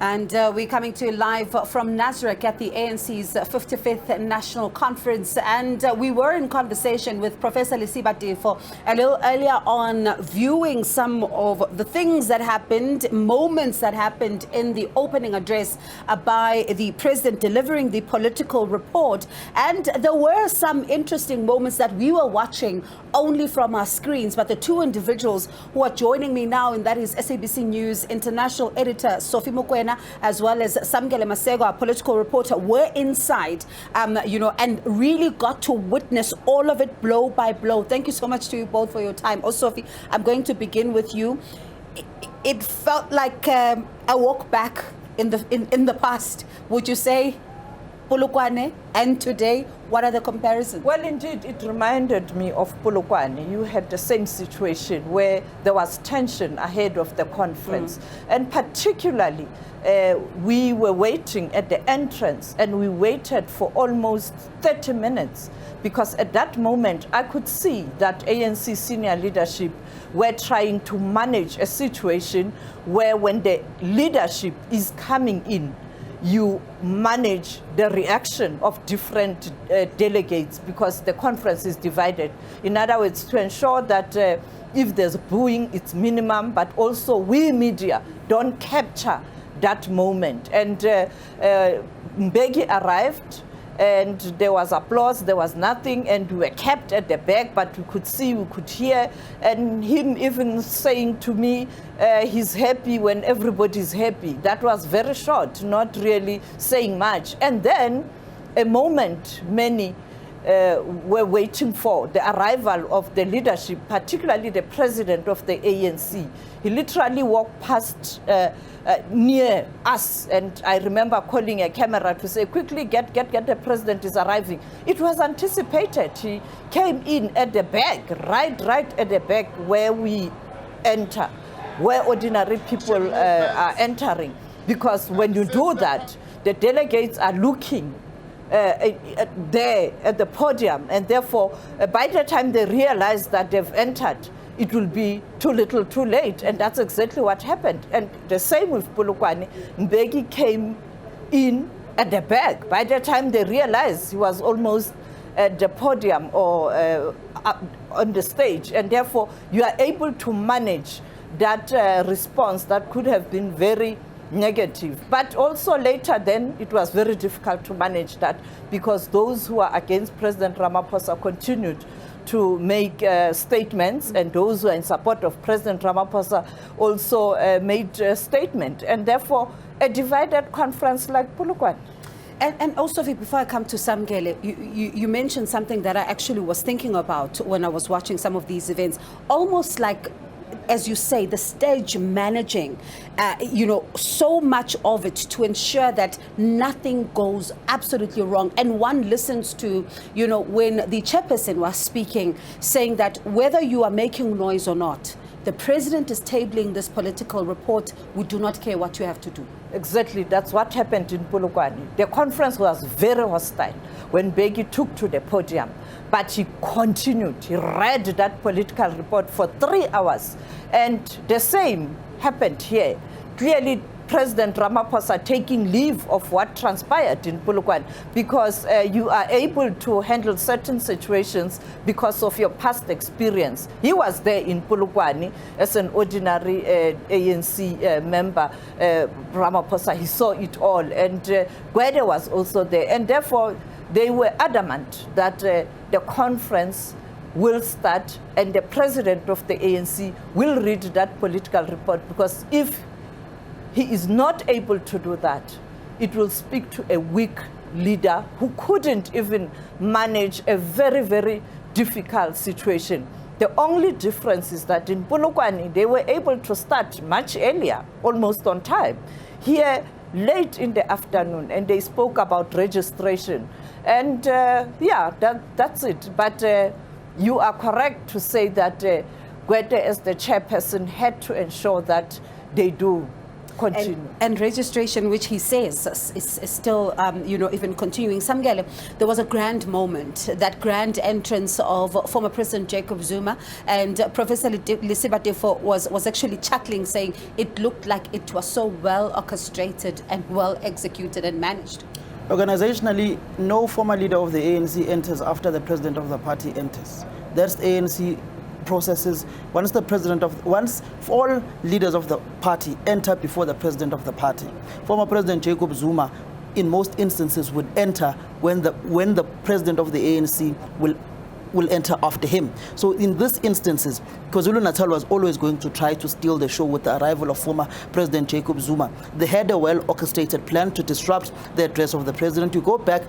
And we're coming to you live from Nasrec at the ANC's 55th National Conference. And we were in conversation with Professor Lesiba Tefo a little earlier on, viewing some of the things that happened, moments that happened in the opening address by the president delivering the political report. And there were some interesting moments that we were watching only from our screens. But the two individuals who are joining me now, and that is SABC News International Editor Sophie Mokoena, as well as Samkele Maseko, our political reporter, were inside, and really got to witness all of it blow by blow. Thank you so much to you both for your time. Oh, Sophie, I'm going to begin with you. It felt like a walk back in the past, would you say? Polokwane and today, what are the comparisons? Well, indeed, it reminded me of Polokwane. You had the same situation where there was tension ahead of the conference. And particularly, we were waiting at the entrance, and we waited for almost 30 minutes because at that moment, I could see that ANC senior leadership were trying to manage a situation where when the leadership is coming in, you manage the reaction of different delegates because the conference is divided. In other words, to ensure that if there's booing, it's minimum, but also we media don't capture that moment. And Mbeki arrived, and there was applause, there was nothing, and we were kept at the back, but we could see, we could hear, and him even saying to me, he's happy when everybody's happy. That was very short, not really saying much. And then a moment many were waiting for, the arrival of the leadership, particularly the president of the ANC. He literally walked past near us, and I remember calling a camera to say, quickly get the president is arriving. It was anticipated. He came in at the back, right at the back where we enter, where ordinary people are entering. Because when you do that, the delegates are looking there at the podium, and therefore by the time they realize that they've entered, it will be too little too late, and that's exactly what happened. And the same with Polokwane. Mbeki came in at the back. By the time they realized, he was almost at the podium or on the stage, and therefore you are able to manage that response that could have been very negative. But also later then, it was very difficult to manage that because those who are against President Ramaphosa continued to make statements, and those who are in support of President Ramaphosa also made a statement. And therefore, a divided conference like Polokwane. And also, before I come to Samkele, you mentioned something that I actually was thinking about when I was watching some of these events, almost like, as you say, the stage managing, so much of it to ensure that nothing goes absolutely wrong. And one listens to, when the chairperson was speaking, saying that whether you are making noise or not, the president is tabling this political report. We do not care what you have to do. Exactly, that's what happened in Polokwane. The conference was very hostile when Mbeki took to the podium, but he continued. He read that political report for 3 hours, and the same happened here. Clearly, President Ramaphosa taking leave of what transpired in Polokwane, because you are able to handle certain situations because of your past experience. He was there in Polokwane as an ordinary ANC member. Ramaphosa, he saw it all, and Gwede was also there, and therefore they were adamant that the conference will start and the president of the ANC will read that political report, because if he is not able to do that, it will speak to a weak leader who couldn't even manage a very, very difficult situation. The only difference is that in Polokwane, they were able to start much earlier, almost on time. Here, late in the afternoon, and they spoke about registration. And that's it. But you are correct to say that Gwede, as the chairperson, had to ensure that they do continue. And registration, which he says is still, even continuing. Samkele, there was a grand moment, that grand entrance of former President Jacob Zuma, and Professor Lesiba Tefo was actually chuckling, saying it looked like it was so well orchestrated and well executed and managed. Organizationally, no former leader of the ANC enters after the president of the party enters. That's the ANC processes. Once all leaders of the party enter before the president of the party. Former President Jacob Zuma, in most instances, would enter when the president of the ANC will enter after him. So in these instances, KwaZulu-Natal was always going to try to steal the show with the arrival of former President Jacob Zuma. They had a well-orchestrated plan to disrupt the address of the president. You go back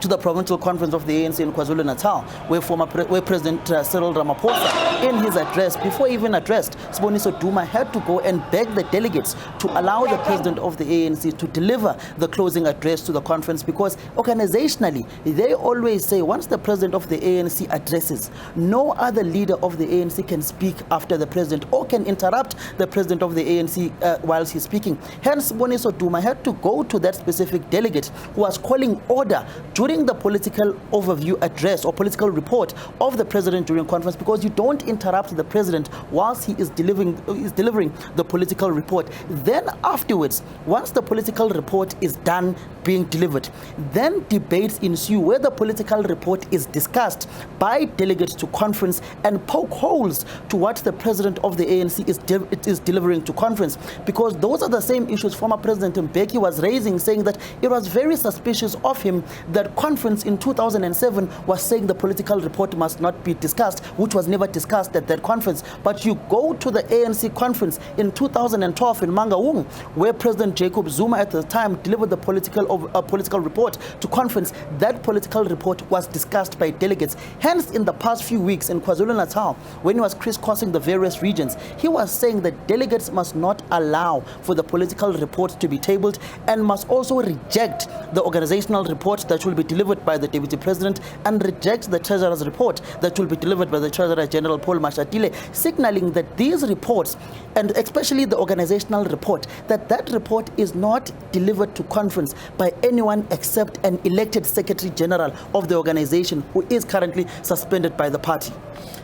to the provincial conference of the ANC in KwaZulu-Natal, where President Cyril Ramaphosa, in his address, before he even addressed Siboniso Duma, had to go and beg the delegates to allow the president of the ANC to deliver the closing address to the conference, because organizationally, they always say once the president of the ANC addresses, no other leader of the ANC can speak after the president or can interrupt the president of the ANC whilst he's speaking. Hence, Siboniso Duma had to go to that specific delegate who was calling order during the political overview address or political report of the president during conference, because you don't interrupt the president whilst he is delivering the political report. Then afterwards, once the political report is done being delivered, then debates ensue where the political report is discussed by delegates to conference and poke holes to what the president of the ANC is delivering to conference, because those are the same issues former President Mbeki was raising, saying that it was very suspicious of him that conference in 2007 was saying the political report must not be discussed, which was never discussed at that conference. But you go to the ANC conference in 2012 in Mangaung, where President Jacob Zuma at the time delivered the political report to conference. That political report was discussed by delegates. Hence, in the past few weeks in KwaZulu-Natal, when he was crisscrossing the various regions, he was saying that delegates must not allow for the political report to be tabled and must also reject the organizational report that will be delivered by the Deputy President and reject the Treasurer's report that will be delivered by the Treasurer General Paul Mashatile, signaling that these reports, and especially the organizational report, that report is not delivered to conference by anyone except an elected Secretary General of the organization who is currently suspended by the party.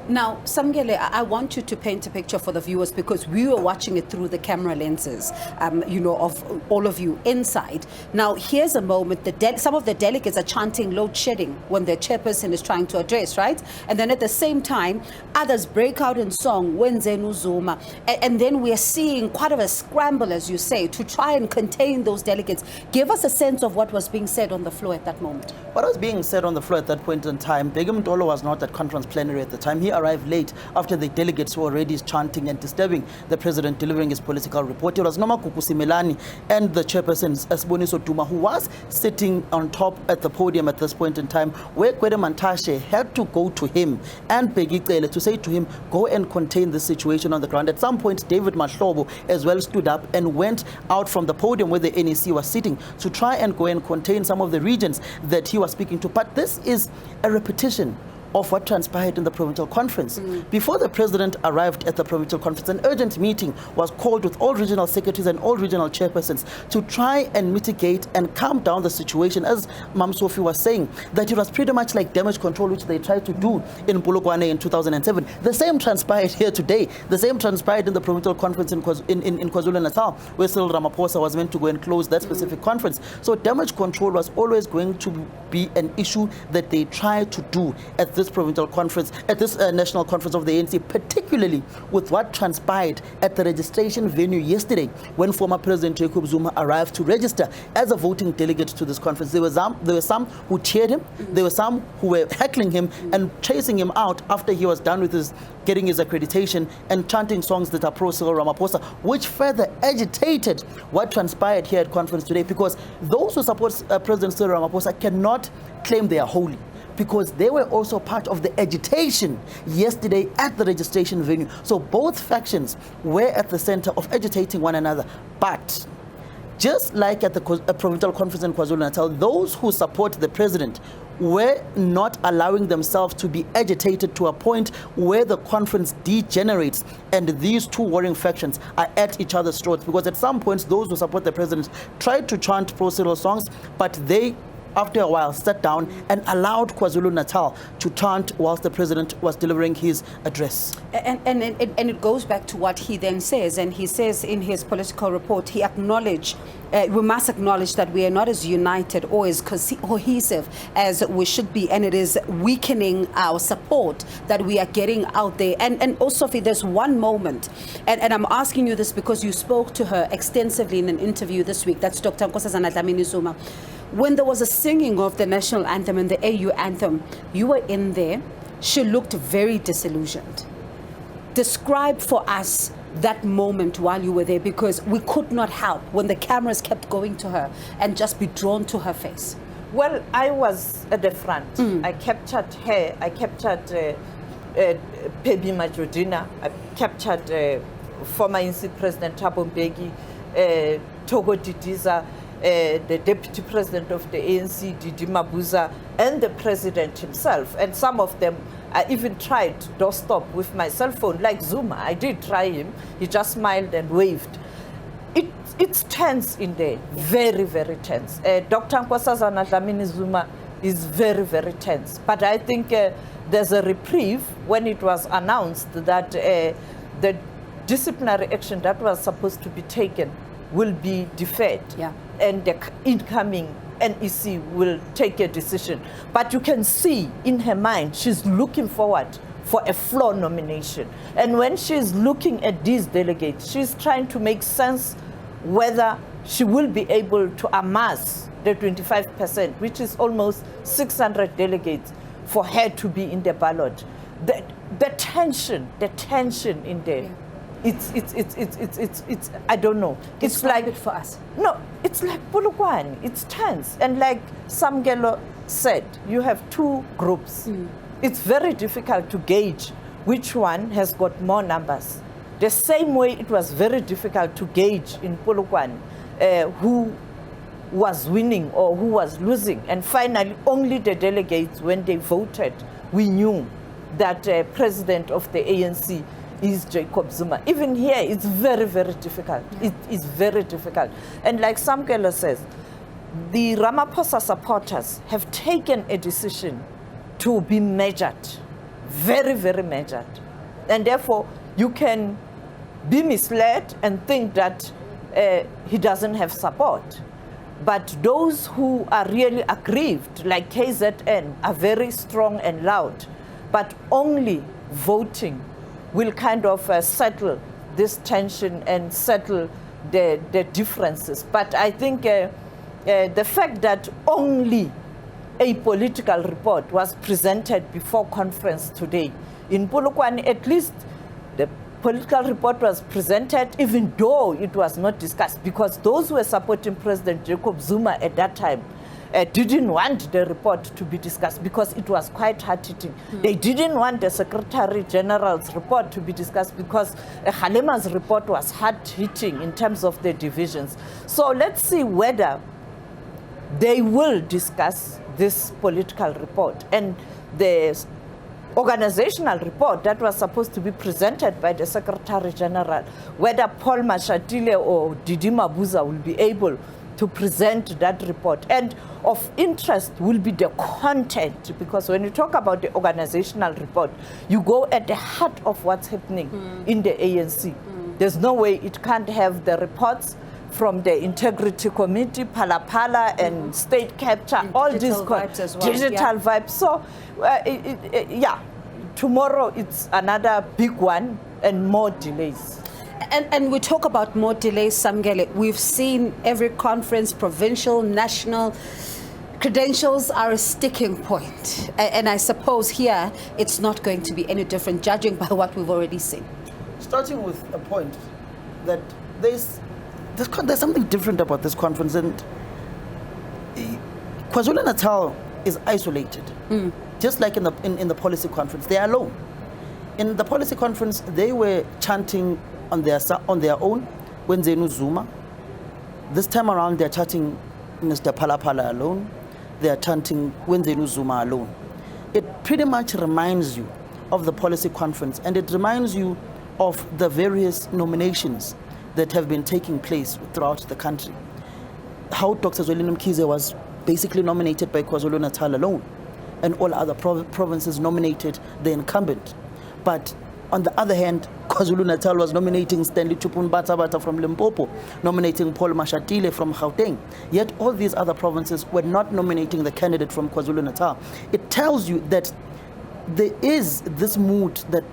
Now, Samkele, I want you to paint a picture for the viewers, because we were watching it through the camera lenses, of all of you inside. Now, here's a moment. Some of the delegates are chanting load shedding when their chairperson is trying to address, right? And then at the same time, others break out in song, Wenzenu Zuma. And then we're seeing quite of a scramble, as you say, to try and contain those delegates. Give us a sense of what was being said on the floor at that moment. What was being said on the floor at that point in time, Begum Dolo was not at conference plenary at the time. He arrived late after the delegates were already chanting and disturbing the president delivering his political report. It was Noma Kukusimelani and the chairperson, Siboniso Duma, who was sitting on top at the podium at this point in time, where Kwede Mantashe had to go to him and Begicele to say to him, go and contain the situation on the ground. At some point, David Mahlobo as well stood up and went out from the podium where the NEC was sitting to try and go and contain some of the regions that he was speaking to. But this is a repetition of what transpired in the provincial conference. Before the president arrived at the provincial conference, an urgent meeting was called with all regional secretaries and all regional chairpersons to try and mitigate and calm down the situation. As Mam Sophie was saying, that it was pretty much like damage control, which they tried to do in Polokwane in 2007. The same transpired here today. The same transpired in the provincial conference in KwaZulu-Natal, where Cyril Ramaphosa was meant to go and close that specific conference. So damage control was always going to be an issue that they tried to do at this provincial conference, at this national conference of the ANC, particularly with what transpired at the registration venue yesterday when former President Jacob Zuma arrived to register as a voting delegate to this conference. There were some who cheered him, there were some who were heckling him and chasing him out after he was done with getting his accreditation and chanting songs that are pro-Cyril Ramaphosa, which further agitated what transpired here at conference today, because those who support President Cyril Ramaphosa cannot claim they are holy, because they were also part of the agitation yesterday at the registration venue. So both factions were at the center of agitating one another. But just like at the provincial conference in KwaZulu-Natal, those who support the president were not allowing themselves to be agitated to a point where the conference degenerates and these two warring factions are at each other's throats. Because at some points, those who support the president tried to chant pro-Cyril songs, but they, after a while, sat down and allowed KwaZulu-Natal to chant whilst the president was delivering his address. And it goes back to what he then says, and he says in his political report, he acknowledged, we must acknowledge that we are not as united or as cohesive as we should be, and it is weakening our support that we are getting out there. And also, there's one moment, and I'm asking you this because you spoke to her extensively in an interview this week, that's Dr. Nkosazana Dlamini Zuma. When there was a singing of the national anthem and the AU anthem, you were in there. She looked very disillusioned. Describe for us that moment while you were there, because we could not help when the cameras kept going to her and just be drawn to her face. Well, I was at the front. I captured her. I captured Pebi Majodina. I captured former ANC President Thabo Mbeki, Togo Didiza, the Deputy President of the ANC, Didi Mabuza, and the President himself. And some of them, I even tried to doorstop with my cell phone, like Zuma. I did try him. He just smiled and waved. It's tense in there, very, very tense. Dr. Nkosazana Dlamini Zuma is very, very tense. But I think there's a reprieve when it was announced that the disciplinary action that was supposed to be taken will be deferred. Yeah. And the incoming NEC will take a decision. But you can see in her mind, she's looking forward for a floor nomination. And when she's looking at these delegates, she's trying to make sense whether she will be able to amass the 25%, which is almost 600 delegates, for her to be in the ballot. The tension in there. Yeah. It's I don't know. It's like like it for us. No, it's like Polokwane. It's tense. And like Samkele said, you have two groups. It's very difficult to gauge which one has got more numbers. The same way it was very difficult to gauge in Polokwane who was winning or who was losing. And finally, only the delegates, when they voted, we knew that president of the ANC is Jacob Zuma. Even here, it's very, very difficult. It is very difficult. And like Samkele says, the Ramaphosa supporters have taken a decision to be measured, very, very measured. And therefore, you can be misled and think that he doesn't have support. But those who are really aggrieved, like KZN, are very strong and loud. But only voting will kind of settle this tension and settle the differences. But I think the fact that only a political report was presented before conference today, in Polokwane at least the political report was presented, even though it was not discussed, because those who were supporting President Jacob Zuma at that time didn't want the report to be discussed because it was quite hard-hitting. They didn't want the Secretary General's report to be discussed because Halema's report was hard-hitting in terms of the divisions. So let's see whether they will discuss this political report. And the organizational report that was supposed to be presented by the Secretary General, whether Paul Mashatile or Didi Mabuza will be able to present that report. And of interest will be the content, because when you talk about the organizational report, you go at the heart of what's happening in the ANC. There's no way it can't have the reports from the Integrity Committee, Pala and State Capture, and all these vibes as well. Digital vibes. So, yeah, tomorrow it's another big one and more delays. And we talk about more delays, Samkele. We've seen every conference, provincial, national, credentials are a sticking point. And I suppose here it's not going to be any different, judging by what we've already seen. Starting with a point that there's something different about this conference, and KwaZulu-Natal is isolated. Just like in the policy conference, they are alone. In the policy conference, they were chanting on their own when they knew Zuma. This time around, they're chanting Mr. Pala alone. they are chanting Wenzenu Zuma alone. It pretty much reminds you of the policy conference, and it reminds you of the various nominations that have been taking place throughout the country. How Dr. Zwelin Mkhize was basically nominated by KwaZulu-Natal alone, and all other provinces nominated the incumbent. But on the other hand, KwaZulu-Natal was nominating Stanley Chupun-Batabata from Limpopo, nominating Paul Mashatile from Gauteng. Yet all these other provinces were not nominating the candidate from KwaZulu-Natal. It tells you that there is this mood that,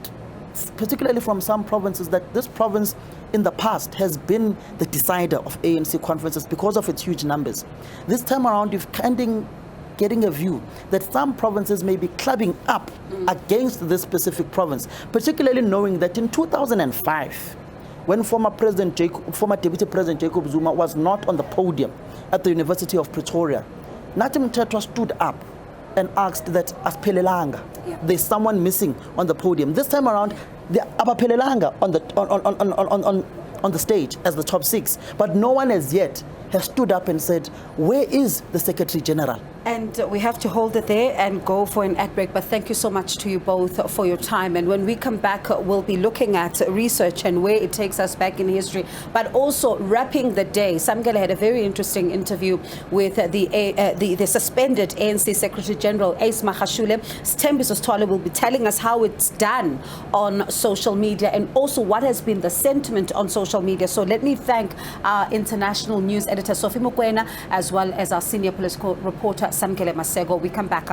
particularly from some provinces, that this province in the past has been the decider of ANC conferences because of its huge numbers. This time around, you've kind of getting a view that some provinces may be clubbing up against this specific province, particularly knowing that in 2005, when former Deputy President Jacob Zuma was not on the podium at the University of Pretoria, Nathi Mthethwa stood up and asked that asiphelelanga. There's someone missing on the podium. This time around, the abaphelelanga on the stage as the top six, but no one as yet has stood up and said, where is the Secretary General? And we have to hold it there and go for an ad break. But thank you so much to you both for your time. And when we come back, we'll be looking at research and where it takes us back in history, but also wrapping the day. Samkele had a very interesting interview with the suspended ANC Secretary General, Ace Magashule. Sthembiso Sithole will be telling us how it's done on social media and also what has been the sentiment on social media. So let me thank our international news editor, Sophie Mokoena, as well as our senior political reporter, Samkele Maseko. We come back